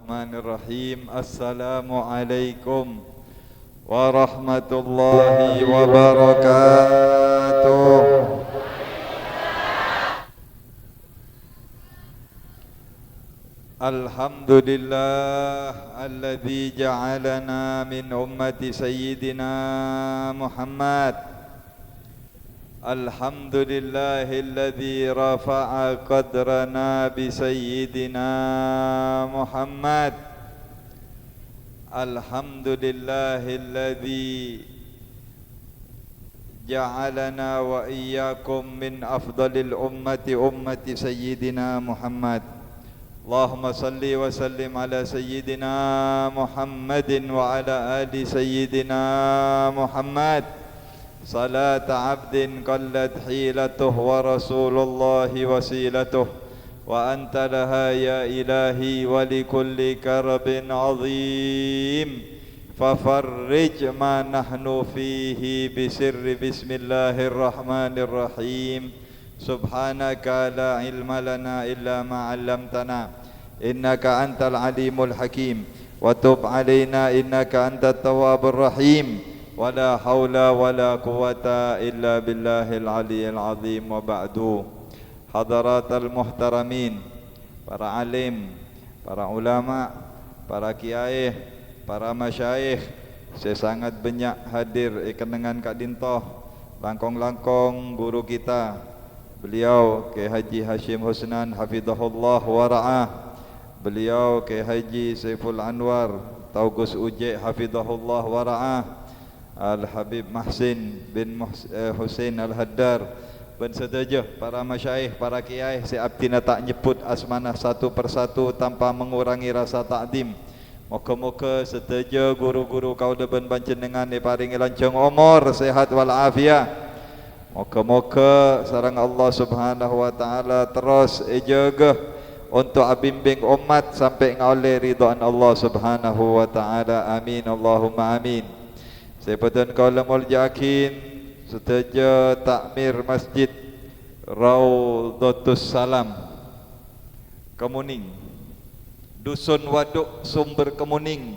Bismillahirrahmanirrahim. Assalamualaikum warahmatullahi wabarakatuh. Alhamdulillah alladzi ja'alana min ummati sayyidina Muhammad. Alhamdulillahilladzi rafa'a qadrana bi sayyidina Muhammad. Alhamdulillahilladzi ja'alana wa iyyakum min afdalil ummati sayyidina Muhammad. Allahumma salli wa sallim ala sayyidina Muhammadin wa ala ali sayyidina Muhammad. صلاة عبد قلت حيلته ورسول الله وسيلته وأنت لها يا إلهي ولكل كرب عظيم ففرج ما نحن فيه بسر بسم الله الرحمن الرحيم سبحانك لا علم لنا إلا ما علمتنا إنك أنت العليم الحكيم وتب علينا إنك أنت التواب الرحيم ولا حول ولا قوة إلا بالله العلي العظيم وبعد. حضرات المحترمين, para alim, para ulama, para kiai, para masyayikh, saya sangat banyak hadir ikenengan Kak Dintoh, langkong-langkong guru kita, beliau Kiai Haji Hashim Husnan hafizahullah wa ra'ah, beliau Kiai Haji Saiful Anwar Taugus Uje hafizahullah wa ra'ah, Al-Habib Mahsin bin Hussein Al-Haddar dan sedaja para masyayikh, para kiai, saya abdina tak nyebut asmanah satu persatu tanpa mengurangi rasa takdim. Moga-moga sedaja guru-guru kaula ben panjenengan diparingi lanjang umur, sehat wal afiat. Moga-moga sareng Allah Subhanahu wa taala terus jaga untuk abimbing umat sampai ngoleh ridhaan Allah Subhanahu wa taala. Amin Allahumma amin. Saya pun kaula muljakin sedaja takmir Masjid Raudhatus Salam Kemuning, Dusun Waduk Sumber Kemuning,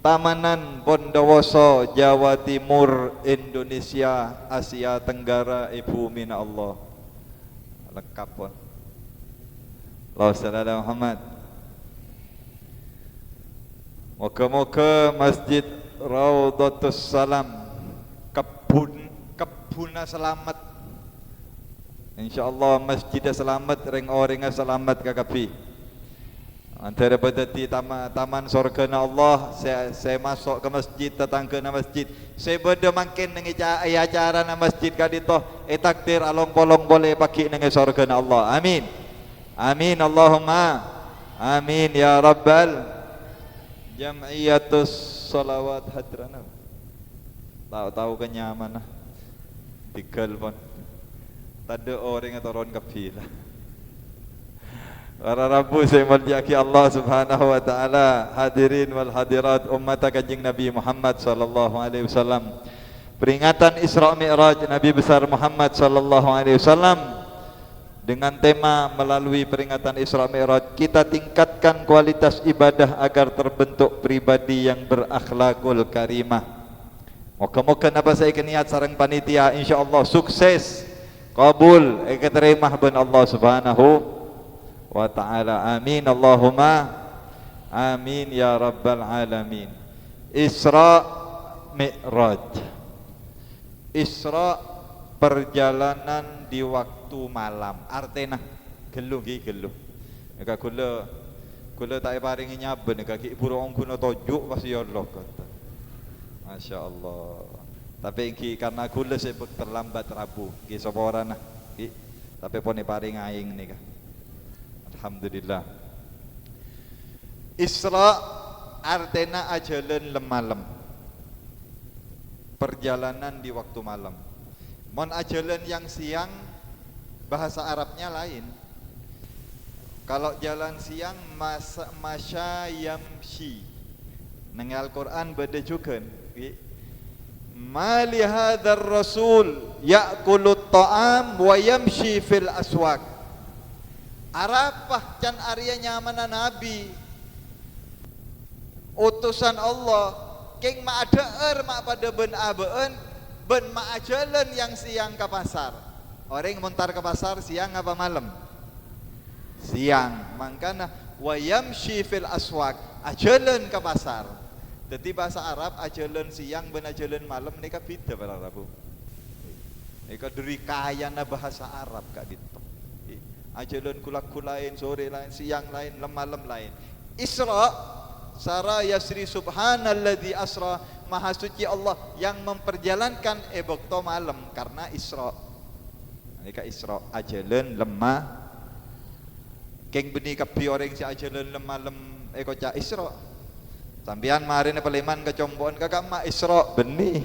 Tamanan Bondowoso, Jawa Timur, Indonesia, Asia Tenggara. Ibu mina Allah lengkap pun. Allahumma shalli ala Muhammad. Moga-moga Masjid Raudhatus Salam kebuna selamat, insyaallah masjid selamat, ring orang selamat kakapi. Antara berdati taman surga na Allah, saya masuk ke masjid, tetangga na masjid, saya berda makin dengan acara na masjid kadito, takdir along bolong boleh pakai dengan surga na Allah. Amin, amin Allahumma amin ya Rabbal Jam'iyatus Salawat Hadrana. Tahu-tahu kenyaman lah. Tinggal pun tak ada orang yang turun ke bila. Para Rabu saya mulyaki Allah Subhanahu wa taala, hadirin wal hadirat umat Kanjeng Nabi Muhammad sallallahu alaihi wasallam. Peringatan Isra Mi'raj Nabi besar Muhammad sallallahu alaihi wasallam dengan tema melalui peringatan Isra Mi'raj kita tingkatkan kualitas ibadah agar terbentuk pribadi yang berakhlakul karimah. Moga-moga napa saya niat sareng panitia insyaallah sukses, kabul, keterimah ben Allah Subhanahu wa taala. Amin Allahumma amin ya rabbal alamin. Isra Mi'raj. Isra perjalanan di waktu malam. Artena geluh ki geluh. Nek kula tak paringi nyaben nek ki burung guna tojuk pasti Allah kata. Masya-Allah. Tapi iki karena kula sebut terlambat Rabu. Ki sapa ora nah. Ki tapi pun paring aing nika. Alhamdulillah. Isra artena ajalan lemalem. Perjalanan di waktu malam. Mon ajalan yang siang bahasa Arabnya lain. Kalau jalan siang masya yamshi. Nang Al-Quran beda juga. Ma li hadzal rasul ya'kulu ta'am wa yamshi fil aswaq. Arapah can arya nyamana nabi utusan Allah keng ma adeer ma pada ben abeen ben ma ajalan yang siang ke pasar. Orang montar ke pasar siang apa malam? Siang. Makanya wayamshi fil aswaq, ajalan ke pasar. Jadi bahasa Arab ajalan siang ben ajalan malam nika beda para Rabu. Nika dari kayana bahasa Arab kak gitu. Ajalan kulak-kulain, sore lain, siang lain, malam lain. Isra Sara yasri subhanalladzi asra, maha suci Allah yang memperjalankan ebokto malam karena Isra. Nika Isra ajalan lemah. Keng beni kapi orang si ajalan lemah lem ekoca Isra. Sampian marin peleman kecombon kakak mak Isra beni.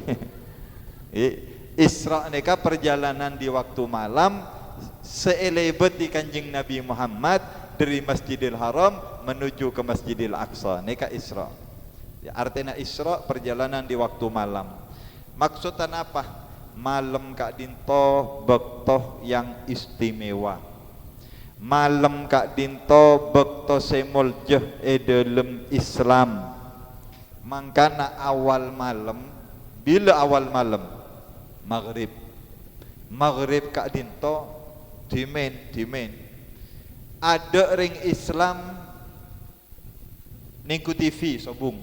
Isra nika perjalanan di waktu malam seelebet di Kanjeng Nabi Muhammad dari Masjidil Haram menuju ke Masjidil Aqsa. Nika Isra. Ya, artinya Isra perjalanan di waktu malam. Maksudnya apa? Malam kak dinto bektoh yang istimewa. Malam kak dinto bektoh semuljeh dalam Islam. Mangkana awal malam, bila awal malam? Maghrib. Maghrib kak dinto dimen. Ada ring Islam ningku TV sobung.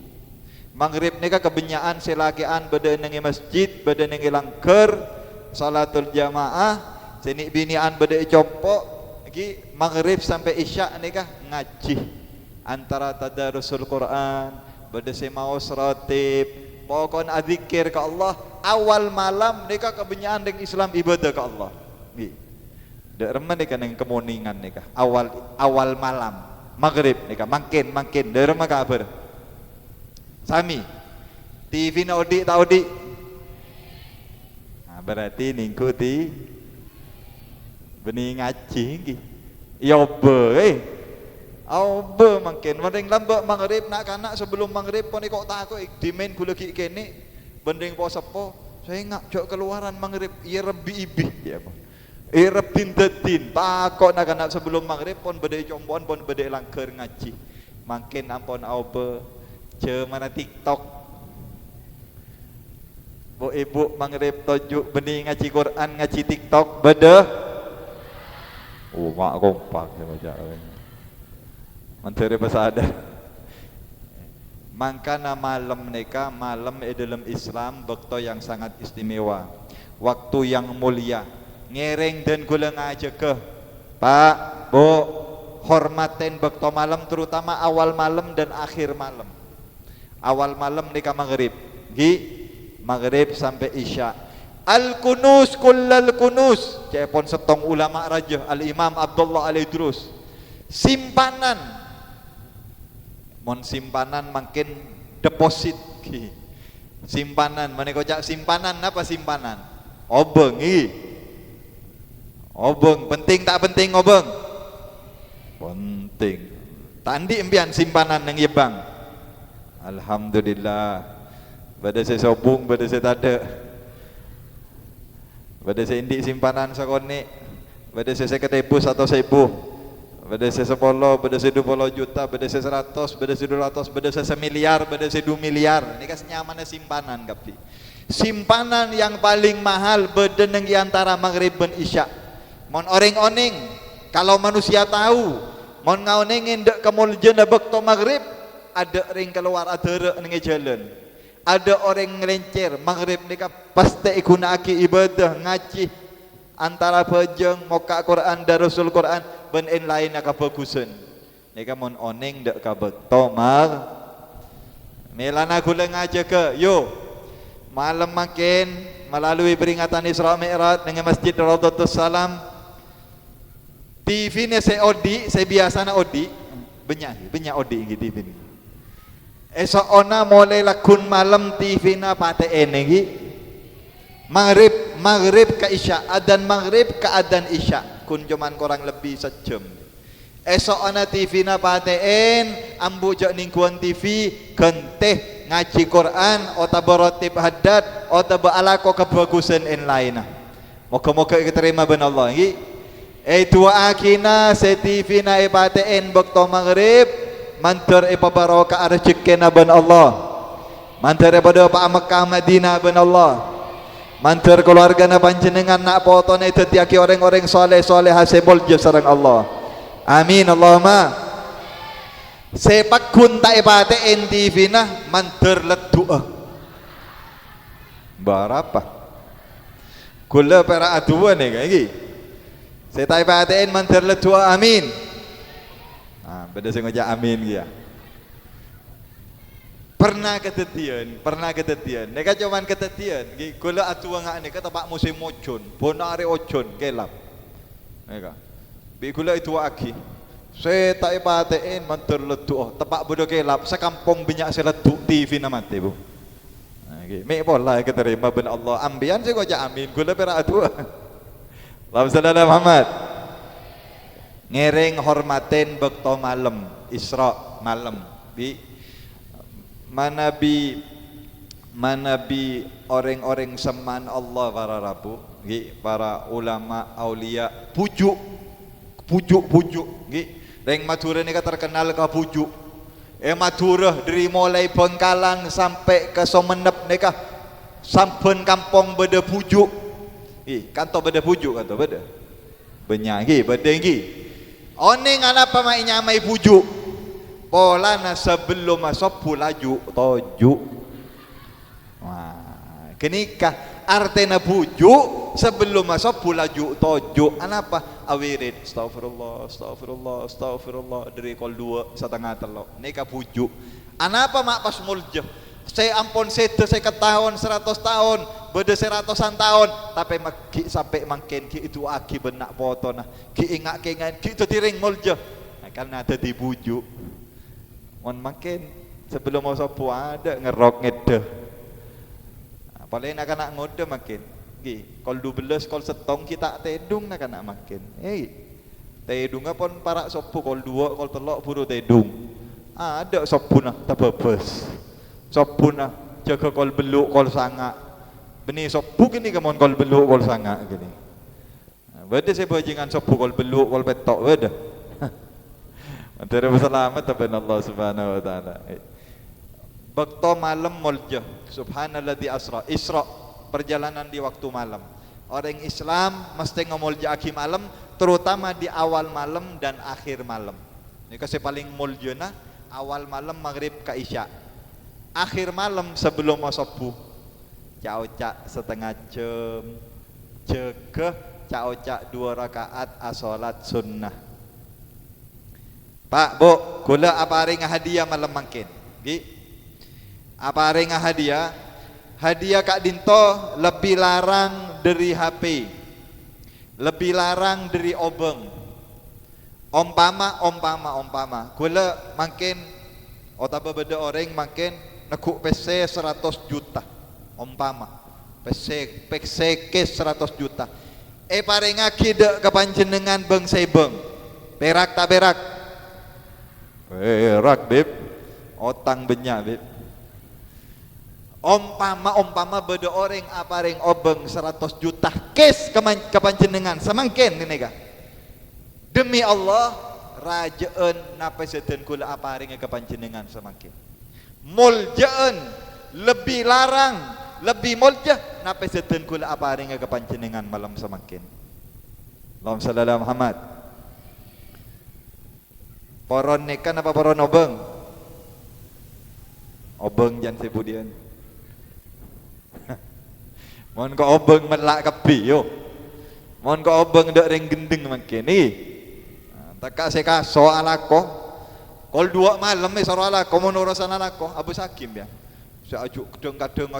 Maghrib nika kebenyaan selakian beda nengi masjid, beda nengi langker, salatul jamaah, sini binian beda compok, lagi maghrib sampai isya nika ngaji. Antara tadarusul Quran, beda semaos ratib, pokon adzikir ke Allah. Awal malam nika kebenyaan ring Islam ibadah ke Allah. Derma nika neng kemoningan nika awal malam maghrib nika makin derma kabar sami TV na odi tak odi. Nah, berarti ningkuti bening ngaji nggih ya be makin mending lambek maghrib nak kanak sebelum maghrib pon kok takut dimen kula ki kene bending po sepo saya ngak jok keluaran maghrib iya rebi ibih ya apa Irabin dadin takok nak sebelum maghrib pon bedai combon pon bedai langker ngaji. Makin ampun aupe ce mana TikTok. Bu ibu maghrib tojuk benih ngaji Quran ngaji TikTok beda. Oh mak kompak saya baca. Menteri bahasa ada. Mangkana malam neka malam dalam Islam waktu yang sangat istimewa, waktu yang mulia. Ngereng dan gula aja ke Pak, Bu, hormatin waktu malam terutama awal malam dan akhir malam. Awal malam nika maghrib, maghrib sampai isya. Al-kunus kullal kunus, cepon setong ulama raja Al-Imam Abdullah Al-Idrus. Simpanan, mon simpanan makin deposit. Simpanan, mana kocak simpanan apa simpanan? Obeng, Obeng, penting tak penting obeng? Penting. Tandi impian simpanan yang yebang. Alhamdulillah. Bada saya sobung, bada saya tada. Bada saya indik simpanan sakone. Bada saya ketebus atau sebu. Bada saya 10, bada saya 20 juta, bada saya 100, bada saya 200, bada saya 1 miliar, bada saya 2 miliar. Ini kan nyamannya simpanan kapi. Simpanan yang paling mahal bedeneng antara maghrib dan isya. Mon oreng-oning kalau manusia tahu mon ngaonengin dek kemuljen bekto maghrib ada ring keluar ada nenge jalan ada orang ngelencer maghrib nika pasti ikunaki ibadah ngaji antara pejeng moka Quran darusul Quran ben lain kabagusan nika mon oneng dek ka bekto mag melana gula ngaja ke yo malam makin melalui peringatan Isra Mi'raj dengan Masjid Raudhatus Salam. TV ni saya odi, saya biasa na odi, banyak odi ini TV ni. Esok ona mulai lakun malam TV na paten lagi. Maghrib ke isya, adan maghrib ke adan isya, kun cuman kurang lebih sejam. Esok ona TV na paten, ambu jak ningkuan TV, genteh ngaji Quran, ota berotib haddad, ota beralako kebagusan in lain. Moga-moga diterima ben Allah lagi. Dua akina se TV na ipateen bekto maghrib mantar ipa barokah rezeki ben Allah, mantar pada Pak Mekah Madinah ben Allah, mantar keluarga na panjenengan nak potone tetiaki orang-orang soleh-soleh hasimul je sareng Allah. Amin Allahumma. Sepak kun tak ipate NTV nah mantar ledu'a berapa kula pera aduan ni lagi saya tak ipatein mantar ledu'a amin. Beda saya ngajak amin dia. Pernah ketetian neka cuman ketetian kula atua ngak ni kata pak musim ojon bonare ojon kelap neka bi kula itu aki saya tak ipatein mantar ledu'a tepak bodoh kelap sekampung banyak seleduk TV namate bu mek pola keterima ben Allah ambian saya ngajak amin kula pera atua. Allahumma shalli ala Muhammad. Ngereng hormatin bekto malam Isra malam bi manabi orang-orang seman Allah para rabu para ulama aulia pujuk reng Madura ni terkenal ke pujuk Madura dari mulai Bengkalang sampai ke Sumenep ni kah sampun kampung beda pujuk kanto beda pujuk kanto beda banyak beda Oning apa mai nyamai pujuk pola na sebelum masuk pulaju toju. Wah, kenikah artena pujuk sebelum masuk pulaju toju. Anapa? Awirid astagfirullah dari kol 2 setengah telok. Nika pujuk. Anapa mak pas mulja? Saya ampun sete saya ketahun 100 tahun beda 100-an tahun tapi ki sampai mangken ki itu aki benak foto nah ki ingat kengan ki itu tiring mulja karena ada di bujuk mon makin sebelum mau sapu ada ngerok ngedeh paling nak nak ngode makin ki kol 12 kol setong kita tedung nak nak makin tedung pun para sapu kol 2 kol telok buru tedung ada sapu nah tabebes sapu nah jaga kol beluk kol sanga benih sapu gini kemon kol beluk kol sanga gini beda saya bajingan sapu kol beluk kol betok beda antara selamat taban Allah subhanahu wa ta'ala waktu malam mulja subhanalladzi asra isra perjalanan di waktu malam orang Islam mesti ngomulja aki malam terutama di awal malam dan akhir malam ini kasih paling muljana awal malam maghrib ke isya akhir malam sebelum subuh cak setengah jam jegeh cak 2 rakaat asolat sunnah. Pak Bu kula apa ring hadiah malam mangkin apa ring hadiah kak dinto lebih larang dari HP lebih larang dari obeng umpama kula mangkin otaba beda orang mangkin nekuk PC 100 juta umpama PC kes 100 juta paring akid ke panjenengan beng sebeng berak tak berak beb otang banyak beb umpama beda orang apa ring obeng 100 juta kes ke panjenengan semangkin ini kah demi Allah rajaan napa seden kula apa ring ke panjenengan semangkin muljaan lebih larang lebih mulja napa seden kula apa ring ke panjenengan malam semangkin. Allahumma shalli ala Muhammad. Poron nekan apa poron obeng? Obeng jangan sebudian. Mohon ko obeng melak kebi yo. Mohon ko obeng dak ring gendeng mangkin tak kasih kaso alako. Kol 2 malam soro alako menurusan alako Abu Sakim ya. Saya ajuk kadang-kadang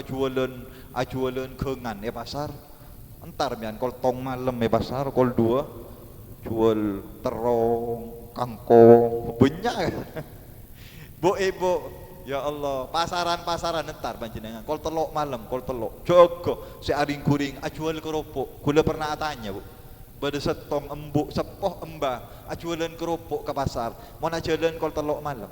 ajualan kengan pasar. Entar mian kol tong malam pasar kol 2 jual terong kangkung banyak. Bu ibu ya Allah pasaran entar panjenengan kol telok malam kol telok jogo searing kuring ajual keropok kula pernah tanya Bu pada setong embuk sepoh embah ajualan keropok ke pasar mau ajualan kol telok malam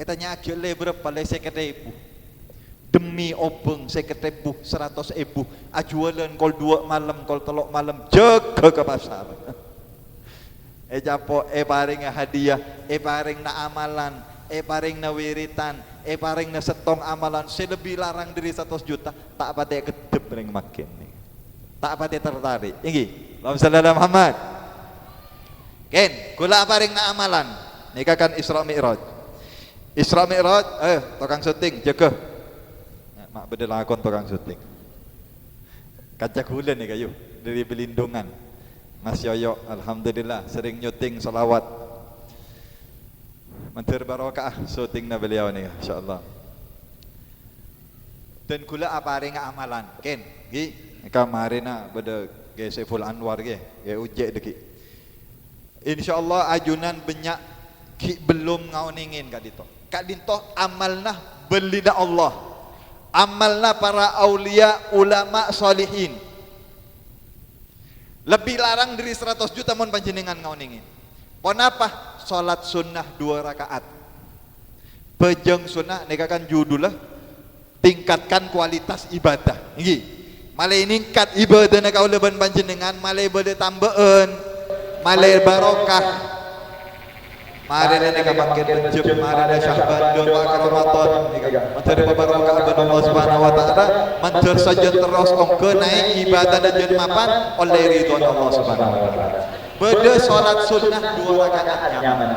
tanya ajualan berapa le 50.000 demi obeng 50.000 100.000 ajualan kol 2 malam kol telok malam jaga ke pasar capo paring hadiah, paring na amalan, paring na wiritan, paring na setong amalan, lebih larang dari 100 juta, tak pati kedep ring makin nih. Tak pati tertarik. Ingi, Allahumma shalli ala Muhammad. Ken, kula paring na amalan. Nika kan Isra Mi'raj. Isra Mi'raj, tukang syuting jaga. Mak bedel lakon tukang syuting. Kaca kulen nih kayu dari Belindungan. Mas Yoyo, alhamdulillah sering nyuting salawat. Mentir barokah syuting na beliau nih, insyaallah. Dan kula paring amalan. Ken, gi kemarin beda ge Saiful Anwar ge ujek deki. Insyaallah ajunan banyak ki belum ngauningin kak dito amalna belida Allah, amalna para aulia ulama salihin lebih larang dari 100 juta mon panjenengan ngauningin. Pon apa? Salat sunnah 2 rakaat pejeng sunnah nika kan judulnya tingkatkan kualitas ibadah. Nggih malai ningkat ibadah na kaula ban panjenengan, malai bade tambeun, malai barokah. Mari ini kapan kita jumpa, mari ini syahban doa Ramadan, mencari barokah dari Allah Subhanahu Wa Taala, mencari saja terus ongke naik ibadah dan jadi mapan oleh ridho Allah Subhanahu Wa Taala. Beda sholat sunnah 2 rakaat nyaman.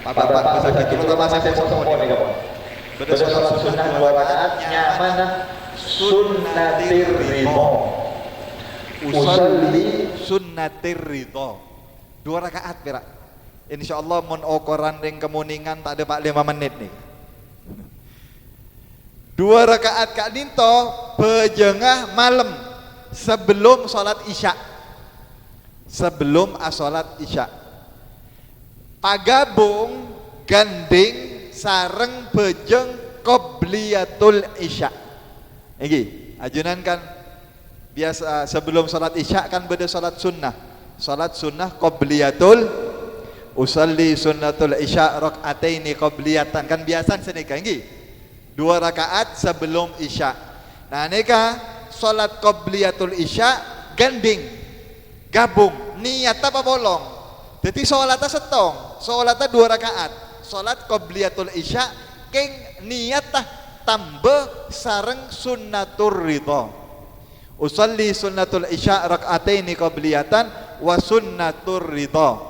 Bapak bisa gitu, terutama saya semua nih. Beda sholat sunnah 2 rakaat nyaman, sunnatir ridho. Usolli sunnatir ridho. 2 rakaat perak. Insyaallah mun ukuran ring kemuningan tak ada 5 menit nih. 2 rakaat kak dinto pejengah malam sebelum sholat isya. Sebelum sholat isya. Pagabung gandeng sareng pejeng qobliyatul isya. Iki ajunan kan biasa sebelum sholat isya kan beda sholat sunnah. Sholat sunnah qobliyatul usalli sunnatul isya rakaataini qabliyatan kan biasa senika nggih 2 rakaat sebelum isya. Nah nika salat qabliyatul isya gandeng gabung niat apa bolong. Jadi salatnya setong, salatnya 2 rakaat. Salat qabliyatul isya keng niat tah tambah sareng sunnatur ridha. Usalli sunnatul isya rakaataini qabliyatan wa sunnatur ridha.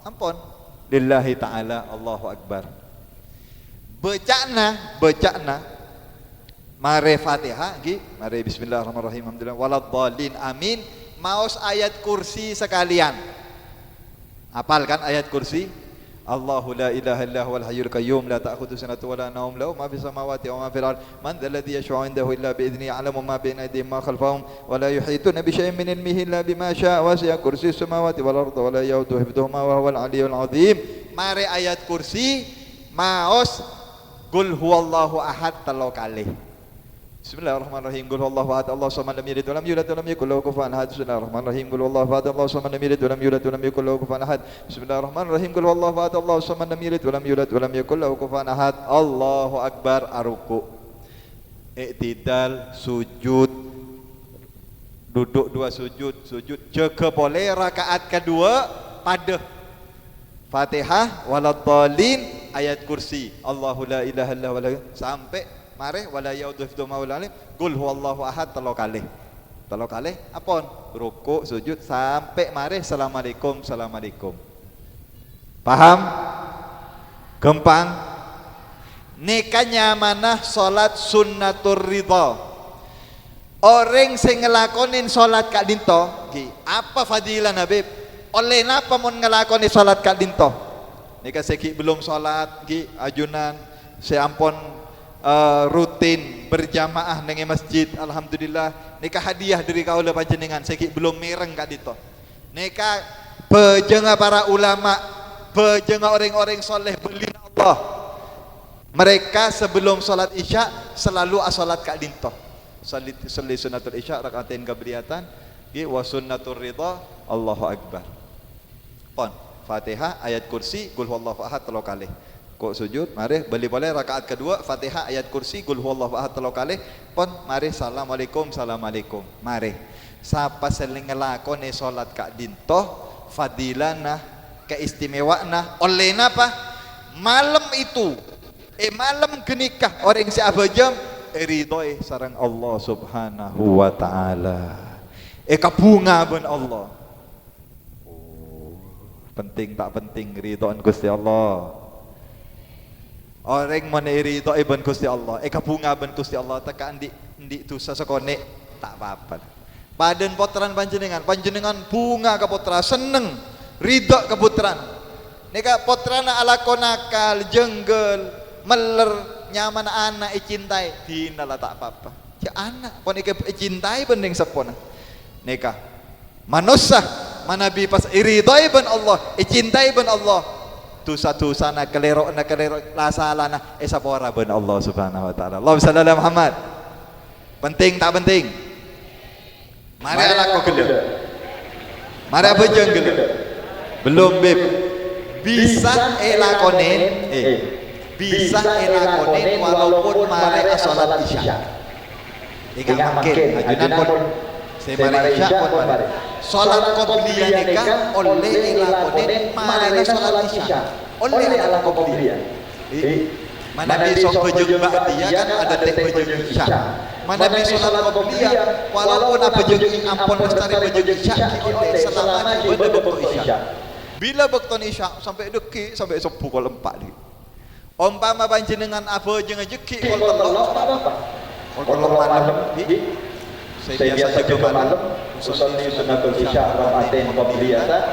Ampun lillahi ta'ala Allahu Akbar. Bacana mare Fatihah nggih, mare bismillahirrahmanirrahim alhamdulillah waladhdallin amin, maos ayat kursi sekalian. Hafal kan ayat kursi? Allahu la ilaha illa huwal hayyul qayyum la ta'khudhuhu sinatun wa la nawm lahu ma fis samawati wa ma fil ard man dhal ladzi yashfa'u 'indahu illa bi idhnihi ya'lamu ma bayna aydihim ma khalfahum wa la yuhituna bi shay'in min ilmihi illa bima syaa wa wasi'a kursiyyuhu samawati wal arda wa la ya'uduhu hifdhuhuma wa huwal 'aliyyul 'azim. Mari ayat kursi maos qul huwallahu ahad 3 kali. Bismillahirrahmanirrahim. Qul huwallahu ahad Allahu samad lam yalid wa lam yulad wa lam yakul lahu kufuwan ahad. Bismillahirrahmanirrahim. Qul huwallahu ahad Allahu samad lam yalid wa lam yulad wa lam yakul lahu kufuwan ahad. Bismillahirrahmanirrahim. Qul huwallahu ahad Allahu samad lam yalid wa lam yulad wa lam yakul lahu kufuwan ahad. Allahu akbar. Aruku, i'tidal, sujud, duduk 2 sujud jaga boleh rakaat kedua pada Fatihah waladhdallin ayat kursi Allahu la ilaha illa huwa sampai mare wala yaudu hifdhuhuma wal alim qul huwallahu ahad 3 kali. 3 kali apon ruku sujud sampai mare assalamualaikum. Paham? Gampang. Nikahnya mana salat sunnatur ridha. Orang sing ngelakonin salat kak dinto apa fadilah Habib? Oleh napa mun ngelakoni salat kak dinto? Nika seki belum salat ajunan seampun rutin berjamaah nang masjid alhamdulillah nika hadiah dari kaula panjenengan seki belum mireng kak dito. Nika pejenga para ulama, pejenga orang-orang soleh belina Allah. Mereka sebelum salat isya selalu salat kak dinto. Salli sunnatul isya rakaatain qabliyatan wa sunnatur ridha Allahu akbar. Pon Fatihah ayat kursi qul huwallahu ahad 3 kali. Kok sujud mari beli boleh rakaat kedua Fatihah ayat kursi qul huwallahu ahad 3 kali. Pon mari assalamualaikum mari sapa seling ngelakoni salat kak dinto fadilana keistimewaanna oleh napa malam itu malam genikah orang si abajam ridhoi sareng Allah subhanahu wa ta'ala kabunga ben Allah. Penting tak penting ridhoan Gusti Allah. Orang mana ridho ben Gusti Allah, kabunga ben Gusti Allah teka andi dosa sekone tak apa-apa. Paden potran panjenengan bunga ke putra seneng ridho ke putran. Nika putrana alakonakal jenggel meler nyaman anak cintai dinala tak apa-apa. Ya anak pon cintai bening sepona. Nika manusia manabi pas ridho ben Allah, cintai ben Allah. Dosa-dosa na kelero lasalana sapora ben Allah subhanahu wa ta'ala. Allahumma shalli ala Muhammad. Penting tak penting? Mari ala kau gede. Mari apa jeng gede? Belum beb. Bisa elakonen bisa elakonen walaupun mari salat isya. Ika makin ajunan pun semari isya pun mari. Salat qobliyah nikah oleh elakonen mari salat isya. Oleh ala qobliyah. Mana di sok bejeng ba'diyah kan ada tek bejeng isya. Mana di salat qobliyah walaupun apa bejeng ampun lestari bejeng isya oleh selama benda bekto isya. Bila bekton isya sampai deki sampai 10 kol 4 ni. Umpama panjenengan apa jeung jeki kol 3 apa-apa. Kol malam saya biasa jaga malam usolli sunnatul isya rakaatain qabliyatan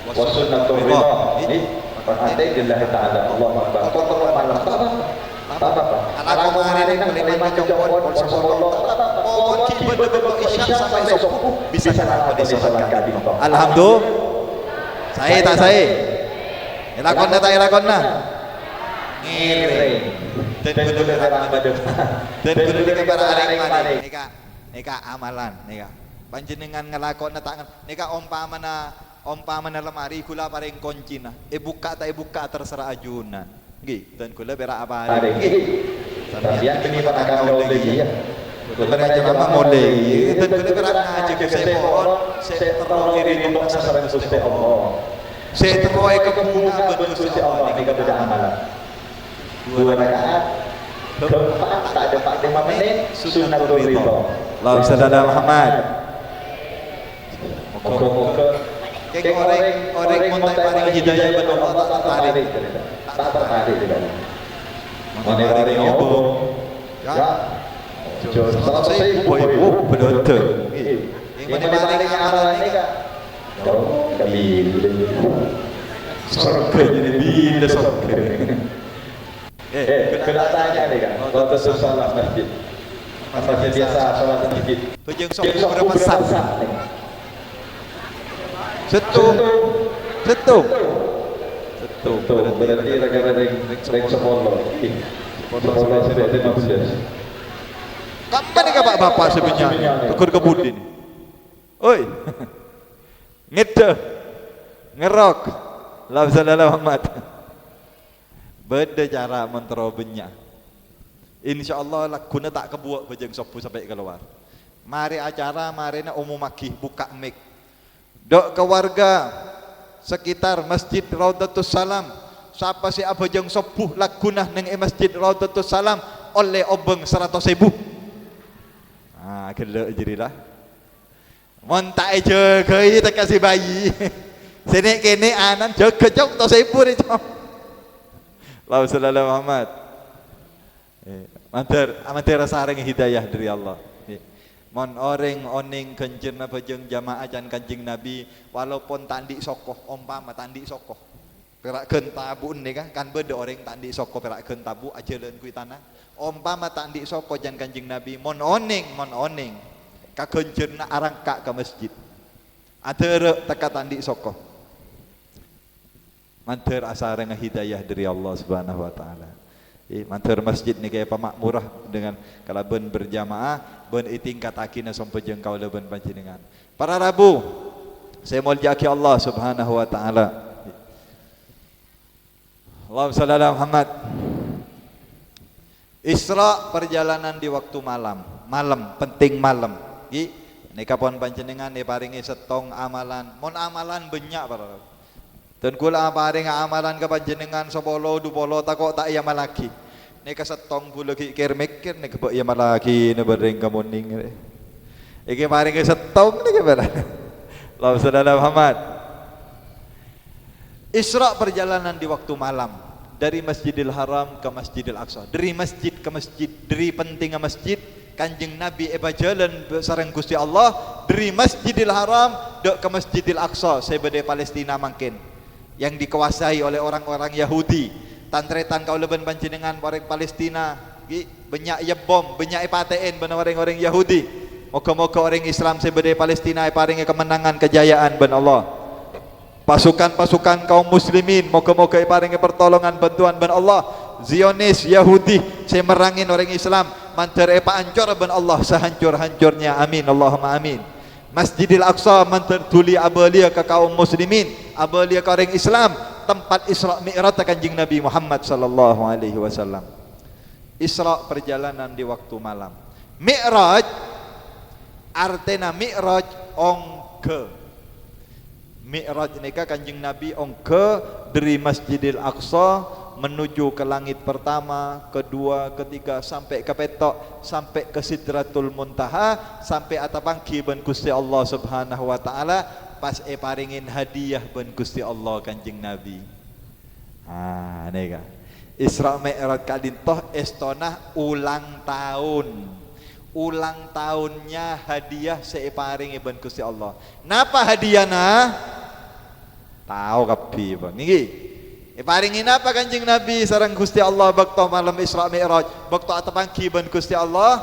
wa sunnatul ridha rakaatain lillahi ta'ala Allahu akbar kol malam apa ala kemarin kelima jongkon sallallahu pokon ki bedo isya sampai 10 bisa apa disalat kadin. Alhamdulillah saya tak saya elakonna tak elakonna ngiring dan kudu para arek mari nika amalan nika panjenengan ngelakonna tak nika umpamana lemari kula paring kuncina buka terserah ajunan nggih dan kula berak apa nggih sampeyan beni akan oleh ya kula ceramah mode dan kula berak ngaji ke sepon terus iri untuk sareng Gusti Allah setroe kebunga ben Gusti Allah nika beda amalan 2 rakaat keempat tak ada 5 menit sunnatul ridha. Allahumma shalli ala Muhammad. Moga-moga orang montai paring hidayah ben Allah tak tertarik tidak. Mone paring opo? Ya. Jo selesai ibu bedoten. Mone paring amalan nika. Oh, kali surga jadi bila surga. Kena tanya nih kan, waktu sholat masjid, apa biasa sholat masjid? Bejeng sok berpesan. Setung. Berarti rekan-rekan sering sepuluh. Sepuluh sudah 15. Kapan nih bapak sebenarnya? Tukur kebudin. Oi, ngedeh, ngerok, Alhamdulillah Muhammad. Beda cara menterobenya. Insyaallah laguna tak kebuak bejeng sopu sampai keluar. Mari acara marina umum makih buka mic. Dok ke warga sekitar Masjid Raudatus Salam. Siapa si abajeng sopuh laguna neng Masjid Raudatus Salam oleh obeng 100.000. Ah gelek jadilah. Mon tak jaga tak kasih bayi. Sini kene anan jaga jok 100.000 ni jok. Allahumma shalli ala Muhammad. Amatir sareng hidayah dari Allah. Mon orang oning kanjeng bajeng jamaah jan kanjeng Nabi walaupun tandi sokoh umpama tandi sokoh perakkeun tabun nih kan beda orang tandi sokoh perakkeun tabu ajeleun ku tanah umpama tandi sokoh jan kanjeng Nabi mon oning kagenjeurna arangka ke masjid ateureu teka tandi sokoh manteur asareng hidayah dari Allah Subhanahu wa taala. Manteur masjid ni kaya pamakmurah dengan kalaben berjamaah ben itingkat akina sompejeng kaula ben panjenengan. Para Rabu saya muljaki Allah Subhanahu wa taala. Allahumma shalli ala Muhammad. Isra perjalanan di waktu malam penting malam. Nika pon panjenengan paringi setong amalan. Mon amalan banyak para Rabu. Dan kula paring amalan ka panjenengan 10 20 takok tak iya malaki. Nek setong pula kikir mikir nek kebak iya malaki ne bereng kamuning. Iki paring setong nek bala. Allahumma shalli ala Muhammad. Isra perjalanan di waktu malam dari Masjidil Haram ke Masjidil Aqsa. Dari masjid ke masjid, dari pentingnya masjid Kanjeng Nabi jalan sareng Gusti Allah dari Masjidil Haram dok ke Masjidil Aqsa sebede Palestina mangkin yang dikuasai oleh orang-orang Yahudi. Tantretan kauleban panjenengan orang Palestina banyak ya bom, banyak paten ben orang-orang Yahudi. Moga-moga orang Islam sebede Palestina paringi kemenangan kejayaan ben Allah. Pasukan-pasukan kaum muslimin moga-moga paringi pertolongan bantuan ben Allah. Zionis Yahudi saya merangin orang Islam mantar ancur ben Allah sehancur-hancurnya, amin Allahumma amin. Masjidil Aqsa mentertuli abalia ke kaum muslimin, abalia ke orang Islam, tempat Isra Mi'raj Kanjeng Nabi Muhammad sallallahu alaihi wasallam. Isra perjalanan di waktu malam. Mi'raj artena Mi'raj ongke. Mi'raj nika Kanjeng Nabi ongke dari Masjidil Aqsa menuju ke langit pertama, kedua, ketiga sampai ke petok, sampai ke Sidratul Muntaha, sampai atapangki ben Gusti Allah Subhanahu wa taala pas paringin hadiah ben Gusti Allah Kanjeng Nabi. Nega. Isra Mi'raj kadintoh estonah ulang tahun. Ulang tahunnya hadiah separingi ben Gusti Allah. Napa hadiahna? Tahu kapi Bang. Niki. Paringin apa Kanjeng Nabi sareng Gusti Allah bakto malam Isra Mi'raj, bakto atapangki ben Gusti Allah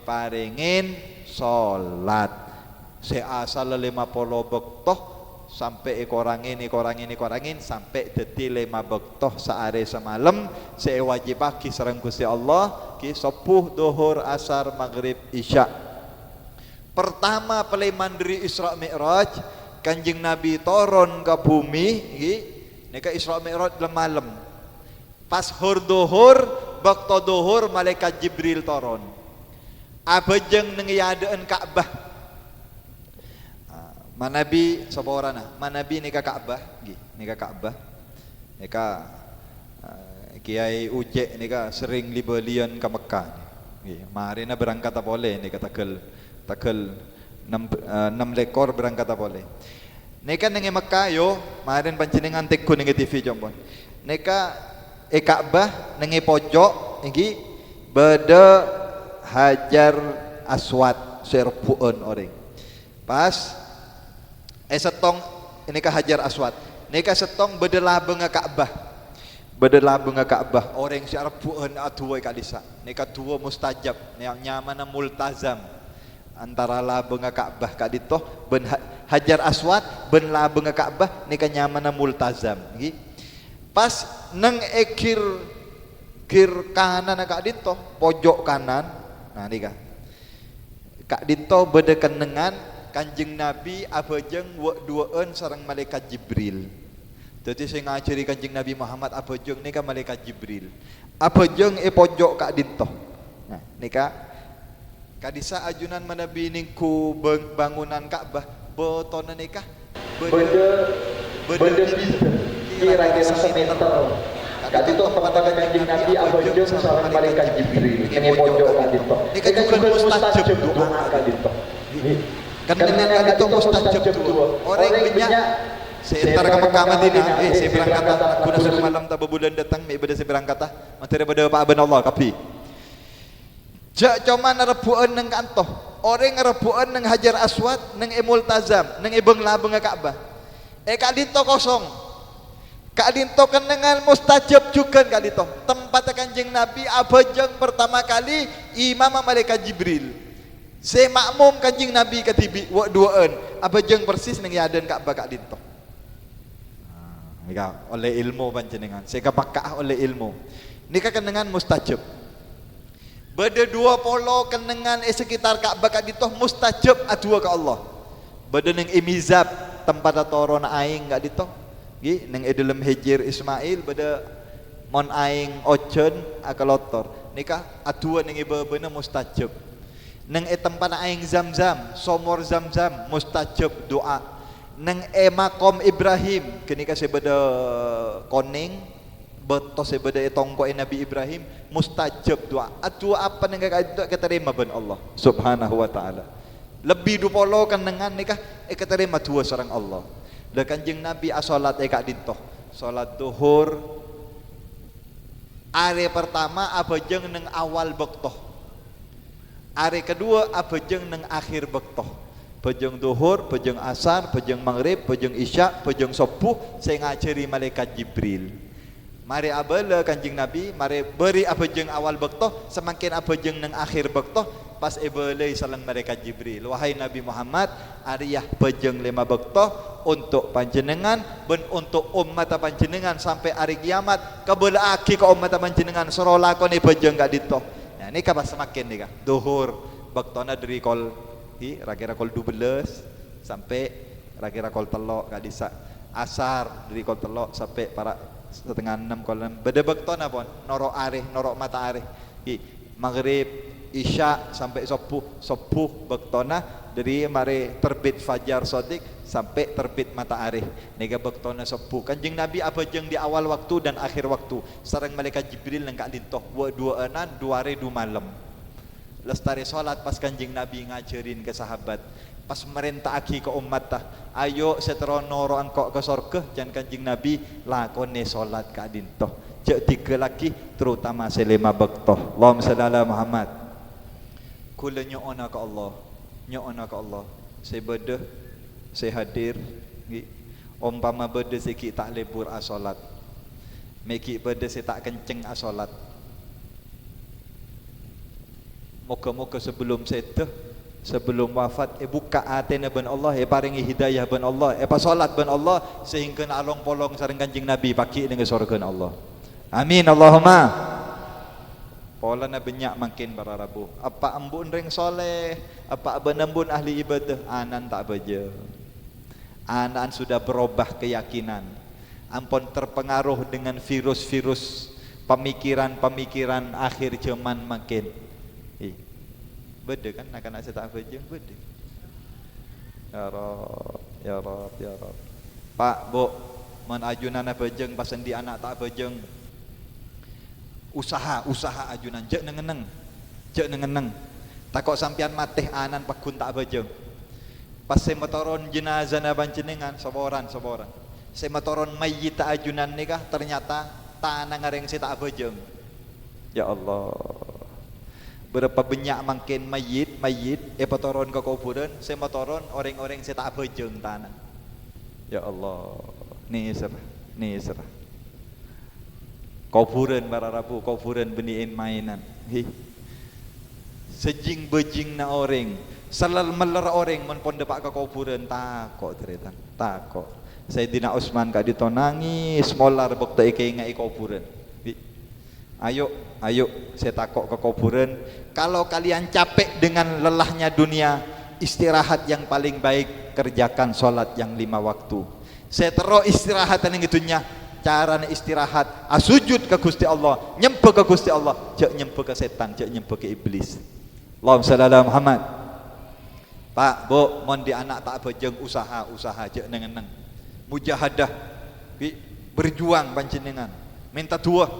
paringin salat. Seasal 50 bakto sampai korangin sampai dadi 5 bakto saare semalam wajib pagi sareng Gusti Allah ki subuh, duhur, asar, maghrib, isya. Pertama peleman dari Isra Mi'raj Kanjeng Nabi turun ke bumi nika Isra Mi'raj malam. Pas duhur, bakto duhur malaikat Jibril turun. Abajeng nengiyadeun Ka'bah. Manabi saborana, manabi nika Ka'bah nggih, nika Ka'bah. Nika Kiai Ucek nika sering libelian ke Mekah. Nggih, marina berangkat boleh nika tagel 6 lekor berangkat boleh. Neka nengi Mekah yo, marin panjenengan tekun nengi TV jompon. Neka Ka'bah nengi pojok iki beda Hajar Aswad serpueun orang. Pas setong neka Hajar Aswad. Neka setong beda labeng Ka'bah. Beda labeng Ka'bah orang serpueun atuwe kalisa. Neka tuwa mustajab yang nyaman multazam. Antara labeng Ka'bah kadito ben Hajar Aswad ben labeng Ka'bah nika nyamana multazam nggih. Pas nang kir kanan kadito pojok kanan. Nah nika kadito beda kenengan Kanjeng Nabi abajeng dueun sareng malaikat Jibril. Dadi sing ngajari Kanjeng Nabi Muhammad abajeng nika malaikat Jibril. Abajeng pojok kadito. Nah nika kadisa ajunan manabi ningku bangunan Ka'bah botonan nikah beda kira-kira semeter kadito kepada Kanjeng Nabi abajeng sareng malaikat Jibril ning pojok kadito nika juga mustajab doa kadito kenengan kadito mustajab doa orang banyak sekitar ke Mekah Madinah saya berangkat guna suku malam tak bulan datang me beda saya berangkat materi beda Pak Ben Allah kapi jak cuma rebuan neng kantoh orang rebuan neng Hajar Aswad neng multazam neng ibeng labeng Ka'bah kak dito kosong kak dito kenengan mustajab juga kak dito tempat Kanjeng Nabi abajeng pertama kali imam malaikat Jibril se makmum Kanjeng Nabi ketibi wa duaan abajeng persis neng yaden Ka'bah kak dito nika oleh ilmu panjenengan sehingga pakah oleh ilmu nika kenengan mustajab. Beda 20 kenengan sekitar Ka'bah kadito mustajab adua ke Allah. Beda neng imizab tempat toron aing kadito. Nggih neng dalam Hijir Ismail beda mon aing ojen akalotor. Nika adua neng ibeuna mustajab. Neng tempat aing Zamzam, somor Zamzam mustajab doa. nang makom Ibrahim kini kasih beda koning betos beda tongko Nabi Ibrahim mustajab doa. Doa apa nang keterima ben Allah Subhanahu wa taala. Lebih dupolo kan dengan nikah keterima dua seorang Allah. Lah Kanjeng Nabi salat kak dintoh. Salat duhur hari pertama abajeng nang awal bektoh. Hari kedua abajeng nang akhir bektoh. Bajeng duhur, bajeng asar, bajeng maghrib, bajeng isya, bajeng subuh saya ngajari malaikat Jibril. Mari abala Kanjeng Nabi, mari beri abajeng awal bektoh, semakin abajeng nang akhir bektoh, pas ebelai salang malaikat Jibril. Wahai Nabi Muhammad, ariyah bajeng 5 bektoh untuk panjenengan ben untuk umat panjenengan sampai hari kiamat kabela aki ke umat panjenengan soro lakoni bajeng gak ditoh. Nah, ini kapan semakin nih kah? Duhur bektona dari kol kira-kira kol 12 sampai kira-kira kol telok gak bisa. Asar dari kol telok sampai para setengah 6 kol 6. Beda bektona pun norok areh, norok mata areh. Maghrib, isya sampai subuh bektona dari mari terbit fajar sodik sampai terbit matahari. Nega bektona subuh. Kanjeng Nabi abajeng di awal waktu dan akhir waktu. Sareng malaikat Jibril nang kak dintoh dua enan 2 hari 2 malam. Lestari salat pas Kanjeng Nabi ngajarin ke sahabat. Pas merintah aki ke umat tah, ayo setero noro angkok ke sorga jan Kanjeng Nabi lakone salat kak dintoh. Cek 3 lagi terutama selema bektoh. Allahumma shalli ala Muhammad. Kula nyo'ona ke Allah, nyo'ona ke Allah. Saya beda, saya hadir. Umpama beda sikit tak lebur asolat, meki beda saya tak kenceng asolat. Moga-moga sebelum saya sebelum wafat buka atena ben Allah paringi hidayah ben Allah pas solat ben Allah sehingga along polong sareng Kanjeng Nabi paki dengan surga Allah. Amin Allahumma. Pola na banyak makin para rabu. Apa ambun ring soleh, apa benembun ahli ibadah, anan tak baja. Anan sudah berubah keyakinan. Ampun terpengaruh dengan virus-virus pemikiran-pemikiran akhir zaman makin. Beda kan nak saya tak baja, beda. Ya Rab, ya Rab, ya Rab. Pak, Bu, mun ajunan bajeng pas endi anak tak bajeng. Usaha ajunan jek nengeneng takok sampian mateh anan pakun tak bajeng pas saya motoron jenazah na panjenengan saboran saya motoron mayit ajunan nikah ternyata tanah ngareng saya tak bajeng. Ya Allah, berapa banyak makin mayit motoron ke kuburan saya motoron orang-orang saya tak bajeng tanah. Ya Allah, ni serah kuburan para rabu, kuburan beniin mainan. Sejing bejing na orang, selal meler orang menpon depak ke kuburan takok teretan, takok. Sayyidina Utsman kak ditonangis molar bekta ike ngai kuburan. Ayo, saya takok ke kuburan. Kalau kalian capek dengan lelahnya dunia, istirahat yang paling baik kerjakan solat yang 5 waktu. Saya terus istirahat yang itunya. Cara istirahat sujud ke Gusti Allah, nyembah ke Gusti Allah, jak nyembah ke setan, jak nyembah ke iblis. Allahumma shalli ala Muhammad. Pak, Bu, mon di anak tak bajeng usaha jak nengeneng. Mujahadah berjuang panjenengan. Minta dua.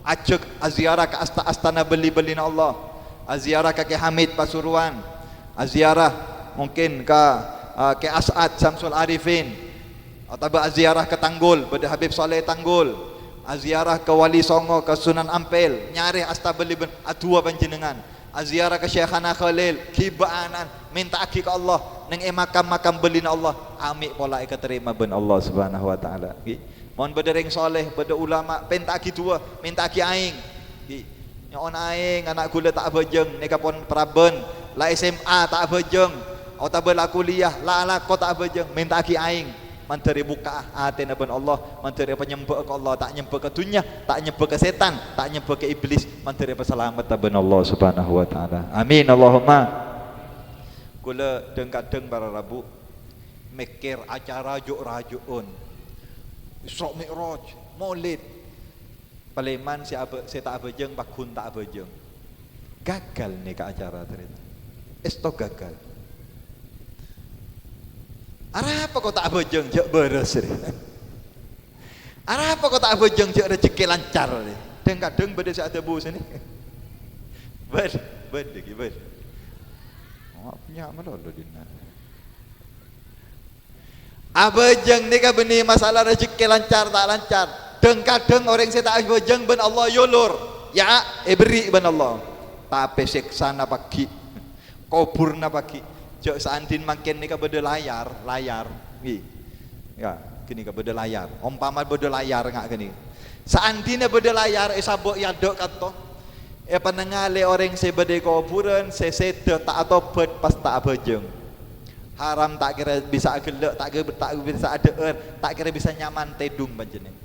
Ajak aziarah ke astana beli-belina Allah. Aziarah ke Hamid Pasuruan. Aziarah mungkin ke As'ad Samsul Arifin. Atau aziarah ke Tanggul pada Habib Saleh Tanggul, aziarah ke Wali Songo ke Sunan Ampel, nyari astabeli ben atua panjenengan, aziarah ke Syekhana Khalil kibaanan minta aki ke Allah neng makam belina Allah amik pola terima ben Allah Subhanahu wa taala. Mohon bedereng soleh beda ulama penta aki tua minta aki aing. Nyon aing anak gula tak bajeng neka pon praben la SMA tak bajeng atau bela kuliah la ko tak bajeng minta aki aing. Manteri buka hati ben Allah, manteri penyembah ke Allah, tak nyembah ke dunia, tak nyembah ke setan, tak nyembah ke iblis, manteri peselamat ben Allah Subhanahu wa taala. Amin Allahumma. Kula deng-kadeng para rabu mikir acara juk-rajuun. Isra Mi'raj, Maulid. Paleman si tak abajeng, bakun tak abajeng. Gagal nih ke acara ternyata. Esto gagal. Arah apa kau tak bojong jek beres ni. Arah apa kau tak bojong jek rezeki lancar ni. Deng kadang beda sak tebu sini. Bed lagi bed. Oh punya melolo dina. Abojong ni ka benih masalah rezeki lancar tak lancar. Deng kadang orang saya tak abojong ben Allah yulur. Ya beri ben Allah. Tapi siksa na pagi. Kubur na pagi. Jok seandin makin ni ka beda layar. Ya, gini ka beda layar. Umpama beda layar ngak gini. Seandina beda layar sabok yadok kato. Penengale orang se beda kuburan, se sete tak atobat pas tak abojong. Haram tak kira bisa gelek, tak bisa ada tak kira bisa nyaman tedung panjenengan.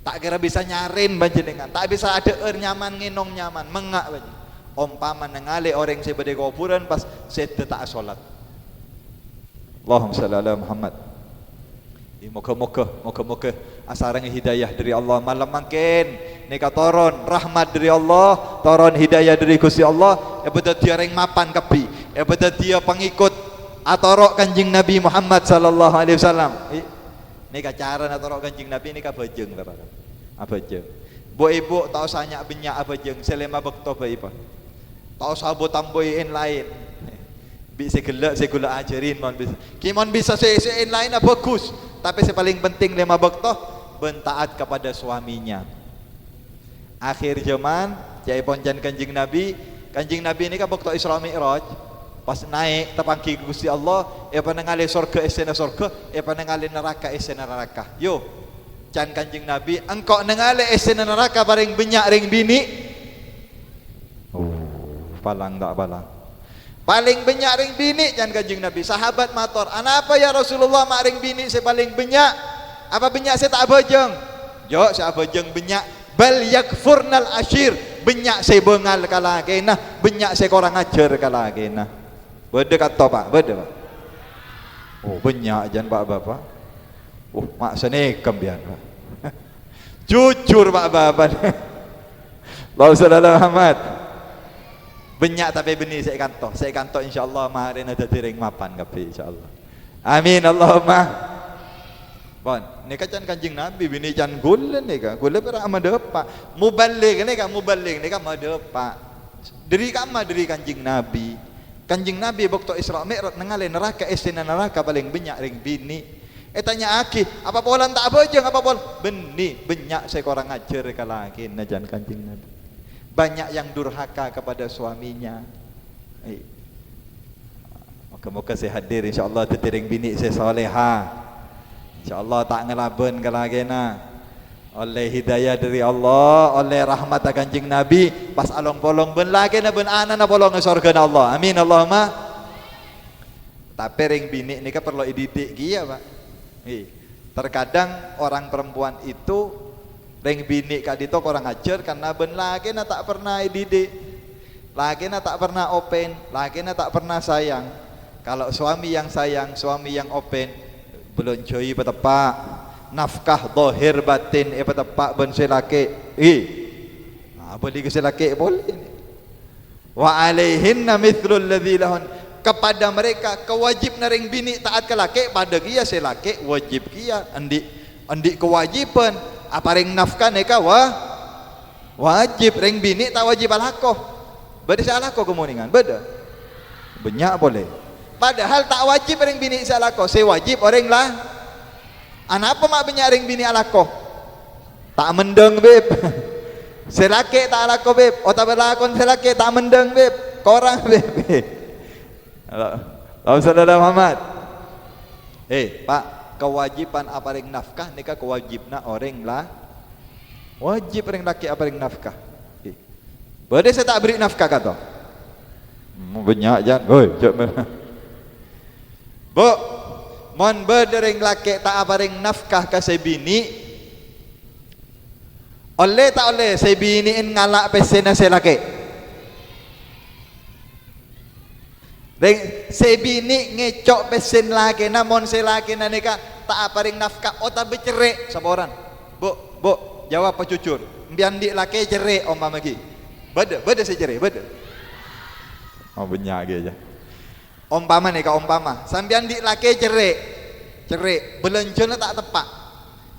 Tak kira bisa nyarin panjenengan, tak bisa ada nyaman nginong nyaman, mengak panjenengan. Umpama nengale orang se beda kuburan pas sete tak salat. Allahumma shalli ala Muhammad. Moga-moga asarang hidayah dari Allah malam makin nika toron rahmat dari Allah, toron hidayah dari Gusti Allah. Betul dia ring mapan kebi, betul dia pengikut atorok Kanjeng Nabi Muhammad sallallahu alaihi wasallam. Nika cara atorok Kanjeng Nabi nika bojong teman. Abojong. Bu ibu tahu sanyak benyak abojong selema bekto bae apa. Tahu sabo tamboin lain. Bisa gelak saya gula ajarin mon bisa. Kimon bisa sein lain bagus. Tapi yang paling penting lima bekto bentaat kepada suaminya. Akhir zaman jai poncan Kanjeng Nabi ini kan bekto Isra Mi'raj. Pas naik tepangki Gusti Allah, penengali surga esena surga, penengali neraka esena neraka. Yo, can Kanjeng Nabi, engkau nengali esena neraka paling banyak ring bini. Oh, palang tak palang. Paling banyak ring bini jangan Kanjeng Nabi. Sahabat mator, "Ana apa ya Rasulullah mak ring bini saya paling banyak? Apa banyak saya tak bojong?" Jo, saya bojong banyak. Bal yakfurnal ashir. Banyak saya bengal kalagena, banyak saya kurang ajar kalagena. Beda kata Pak, beda Pak. Oh, banyak jangan Pak Bapak. Oh, mak senekam biar Pak. Jujur Pak Bapak. Allahu sallallahu Muhammad. Banyak tapi benih saya kantor insyaallah maharin ada tiring mapan kape insyaallah. Amin Allahumma. Bon, ni kan Kanjeng Nabi bini can gulen ni kan. Gulen pera amadepa. Muballigh ni kan madepa. Diri Kanjeng Nabi. Kanjeng Nabi waktu Isra Mi'raj nangale neraka esena neraka paling banyak ring bini. Tanya aki, apa polan tak bojong apa pol? Benih banyak saya kurang ajar kalaki najan Kanjeng Nabi. Banyak yang durhaka kepada suaminya. Moga-moga saya hadir insyaallah tetiring bini saya soleha. Insyaallah tak ngelaben kalagena. Oleh hidayah dari Allah, oleh rahmat Kanjeng Nabi, pas along polong ben lagena ben anana polong surga Allah. Amin Allahumma. Tapi ring bini ini kan perlu dididik dia, Pak. Terkadang orang perempuan itu ring bini kadito kurang ajar karena ben lagi na tak pernah didik, lagi na tak pernah open, lagi na tak pernah sayang. Kalau suami yang sayang, suami yang open, belum joy betepak, nafkah dohir batin betepak ben selaki, boleh ke selaki boleh. Wa alaihinna mithlul ladzi lahun, kepada mereka kewajib ring bini taat ke laki, pada dia selaki wajib dia andi kewajiban. Apa ring nafkah neka wajib ring bini tak wajib alakoh. Beda salakoh kemuningan beda banyak boleh. Padahal tak wajib ring bini salakoh, saya wajib orang lah. Anak apa mak banyak ring bini alakoh? Tak mendeng beb. Selaki tak alakoh beb. Otak berlakon selaki tak mendeng beb. Korang beb. Allahumma Muhammad. Pak, kewajiban apa ring nafkah nika kewajibna orang lah. Wajib ring laki apa ring nafkah. Boleh saya tak beri nafkah kata. Banyak jangan. Oi, Bu, mon berdering laki tak apa ring nafkah ka say bini. Oleh tak oleh say biniin ngalak pesena say laki. Ring say bini ngecok pesen laki namun say laki na nika tak apa ring nafkah o tak bercerai saboran. Bu, jawab apa jujur. Mbian di laki cerai om mama lagi. Beda saya cerai, beda. Oh banyak aja. Umpama nih ka umpama, sampean di laki cerik, belenjona tak tepak.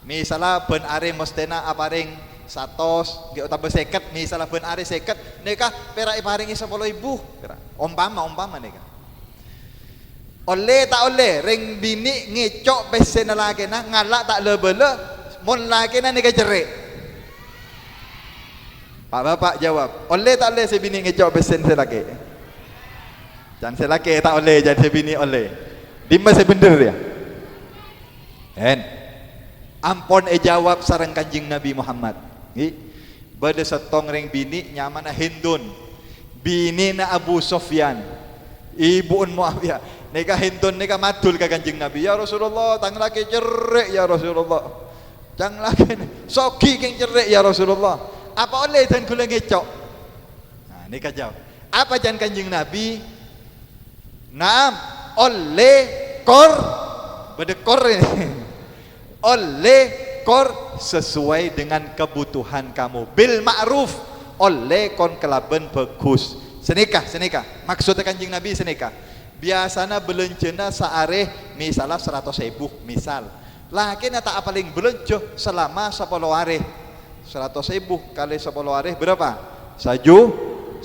Misalnya ben are mestena aparing 100, ge utawa 50, misalnya ben are 50, nika perak paringi 10.000 perak. Umpama nika. Oleh tak oleh ring bini ngecok pesen laki na ngalak tak lebele mon laki na nika cerik. Pak bapak jawab, oleh tak oleh si bini ngecok pesen laki. Jangan selaki tak oleh, jadi bini oleh. Dimana saya bener ya? Kan? Ampun jawab sareng Kanjeng Nabi Muhammad. Bada setong ring bini nyamana Hindun. Bini na Abu Sufyan. Ibuun Muawiyah. Nika Hindun nika madul ka Kanjeng Nabi. Ya Rasulullah, tang laki cerik ya Rasulullah. Tang laki sogi keng cerik ya Rasulullah. Apa oleh dan kula ngecok? Nah, nika jawab. Apa jan Kanjeng Nabi? Naam, oleh kor bedekor ini. Oleh kor sesuai dengan kebutuhan kamu. Bil ma'ruf, oleh kon kelaben bagus. Senikah. Maksudnya Kanjeng Nabi senikah. Biasana belencena saare misalnya 100.000 misal. Lakina tak paling belenjo selama 10 hari. 100.000 kali 10 hari berapa? 1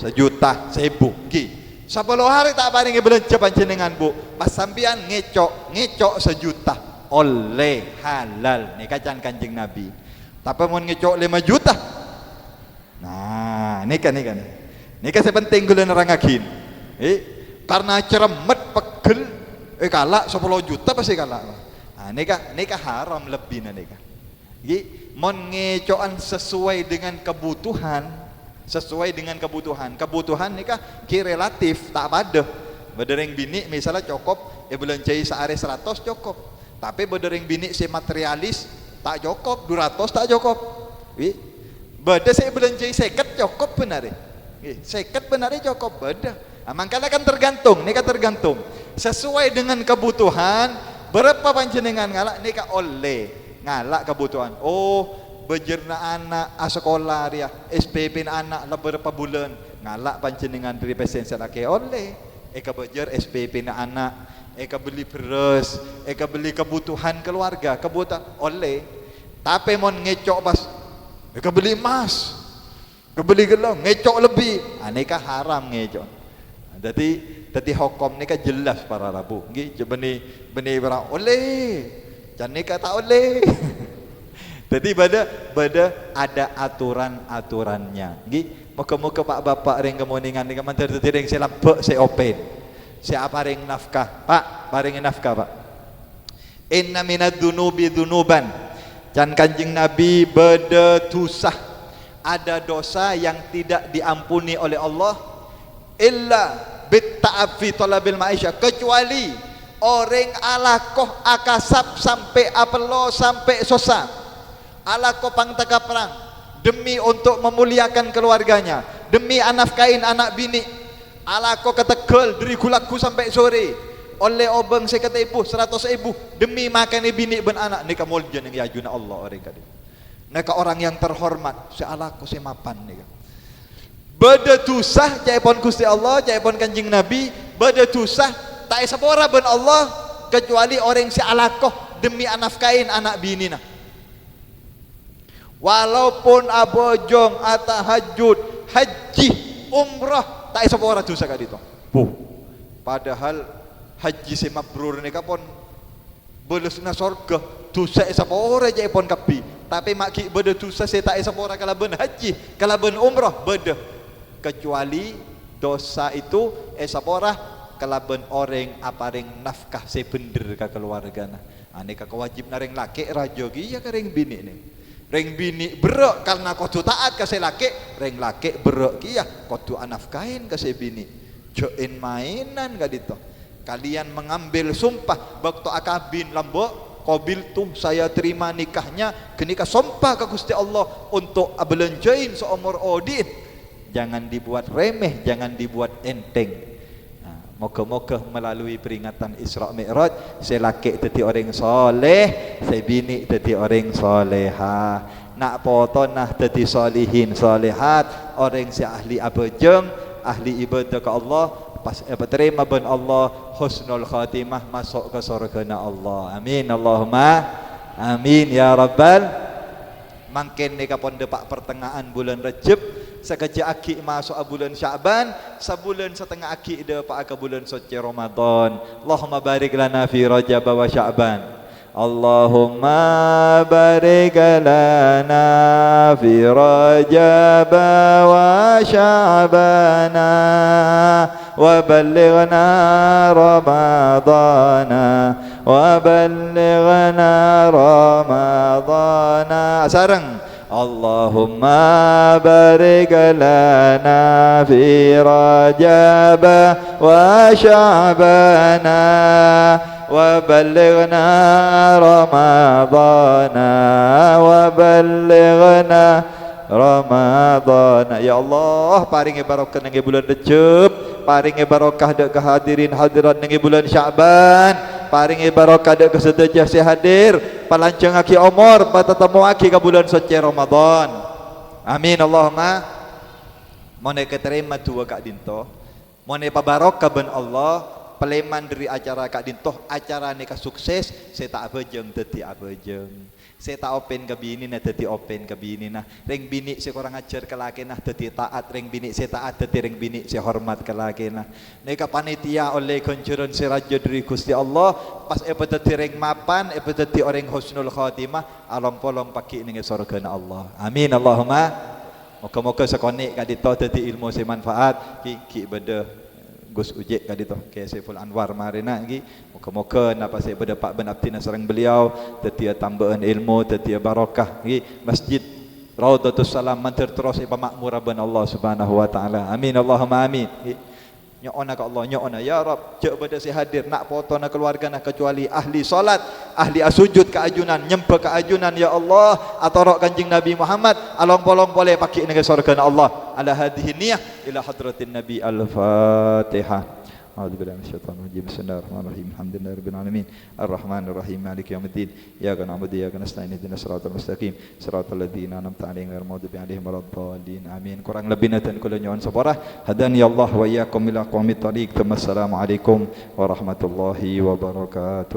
juta 1.000. Gi. 10 hari tak paling belanja panjenengan bu. Pas sampean ngecok 1 juta oleh halal nih kacan Kanjeng Nabi. Tapi mau ngecok 5 juta. Nah, nika sepenting kula nerangakin. Karena ceremet pegel kalak 10 juta pasti kalak. Nah, nika haram lebih nika. Mon ngecokan sesuai dengan kebutuhan. Kebutuhan nikah ki relatif tak pada. Bedereng bini misalnya cukup belancai sehari 100 cukup. Tapi bedereng bini si materialis tak cukup 200 tak cukup. Beda saya belancai 50 cukup benar. 50 benar cukup beda. Makanya kan tergantung, nikah tergantung. Sesuai dengan kebutuhan berapa panjenengan ngalak nikah oleh ngalak kebutuhan. Oh, bejerna anak sekolah dia SPP anak beberapa bulan ngalak panjenengan dari pesen selake oleh bejer SPP anak beli beras beli kebutuhan keluarga kebutuhan oleh. Tapi mon ngecok pas beli emas beli gelang ngecok lebih aneka haram ngecok. Jadi hukum nikah jelas para rabu nggih benih barang oleh jangan nikah tak oleh. Jadi bada ada aturan-aturannya. Nggih, muga-muga Pak Bapak ring kemuningan ning mantir ring saya lebek saya open. Saya apa ring nafkah? Pak, paringi nafkah, Pak. Inna minad dunubi dunuban. Can Kanjeng Nabi beda tusah. Ada dosa yang tidak diampuni oleh Allah illa bit ta'affi talabil maisha, kecuali orang alakoh akasap sampai apelo sampai sosa. Ala kopang taka perang demi untuk memuliakan keluarganya, demi anafkain anak bini. Ala ko ketegel dari gulaku sampai sore oleh obeng saya kata ibu 100.000 demi makan bini ben anak nika muljan yang yajuna Allah orang kadi. Nika orang yang terhormat seala ko saya mapan nika. Bada tusah jaipon Gusti Allah, jaipon Kanjeng Nabi, bada tusah tak sepora ben Allah kecuali orang si alakoh demi anafkain anak bini nah. Walaupun abojong atahajud haji umrah tak sapa ora dosa ka dito. Padahal haji si mabrur nika pun belesna surga dosa sapa ora jae pon kapi. Tapi maki beda dosa se tak sapa ora kalaben haji, kalaben umrah beda. Kecuali dosa itu sapa ora kalaben orang aparing nafkah se bener ka keluargana. Aneka kewajib naring laki raja gi ya ka ring bini ni. Ring bini berek karena kudu taat kasih laki, ring laki berek kia kudu anafkain kasih bini. Join mainan gak dito. Kalian mengambil sumpah waktu akabin lambok qabil tuh saya terima nikahnya, kenika sumpah ke Gusti Allah untuk abelenjain seumur odin. Jangan dibuat remeh, jangan dibuat enteng. Moga-moga melalui peringatan Isra Mi'raj saya laki jadi orang soleh, saya bini jadi orang soleha. Nak potonah jadi solihin solehat, orang si ahli abejeng, ahli ibadah ke Allah, pas terima ben Allah husnul khatimah masuk ke surga Allah. Amin Allahumma amin ya rabbal. Mangkin ni kapon depak pertengahan bulan Rejab, sekejap akik masuk bulan Syaban, sebulan setengah akik depak ke bulan suci Ramadan. Allahumma barik lana fi Rajab wa Sya'ban. Allahumma barik lana fi Rajab wa Sya'ban wa ballighna Ramadana wa ballighna Ramadana. Sareng Allahumma barik lana fi Rajab wa Sya'ban wa ballighna Ramadana wa ballighna Ramadana. Ya Allah, paringi barokah nang bulan Rejab, paringi barokah dak kehadirin hadirat nang bulan Syaban, paringi barokah dak kesedejah si hadir, palanceng aki umur, patetemu aki ke bulan suci Ramadan. Amin Allahumma. Mone keterima dua kak dinto, mone pabarokah ben Allah, peleman dari acara kak dinto, acara nikah sukses, saya tak abejeng dadi abejeng. Saya tak open ke bini nah dadi open ke bini nah. Ring bini saya kurang ajar ke laki nah dadi taat, ring bini saya taat dadi ring bini saya hormat ke laki nah. Nika panitia oleh konjuran si raja dari Gusti Allah pas dadi ring mapan, dadi orang husnul khatimah, alam polong paki ning surga Allah. Amin Allahumma. Moga-moga sekonik kadito dadi ilmu si manfaat ki beda Gus Ujek kadito ke Saiful Anwar marina lagi. Moga-moga napa saya berdapat ben abdi sareng beliau tetia tambahan ilmu, tetia barakah lagi. Masjid Raudhatus Salam mantir terus pemakmur ben Allah Subhanahu wa taala. Amin Allahumma amin. Nyo'ona ka Allah, nyo'ona ya Rab, cek pada si hadir nak foto na keluarga na kecuali ahli salat, ahli asujud ke ajunan, nyempe ke ajunan ya Allah, atorok kanjing Nabi Muhammad, along polong boleh pakai dengan surga Allah. Ala hadhihi niyah ila hadratin Nabi al-Fatihah. A'udzubillahi minasyaitonir rajim. Bismillahirrahmanirrahim. Alhamdulillahirabbil alamin. Arrahmanir rahim. Maliki yaumiddin. Iyyaka na'budu wa iyyaka nasta'in. Ihdinas siratal mustaqim. Siratal ladzina an'amta 'alaihim ghairil maghdubi 'alaihim waladdallin. Amin. Kurang lebih dan kula nyuwun sabarah. Hadani Allah wa iyyakum ila aqwamit thariq. Assalamualaikum warahmatullahi wabarakatuh.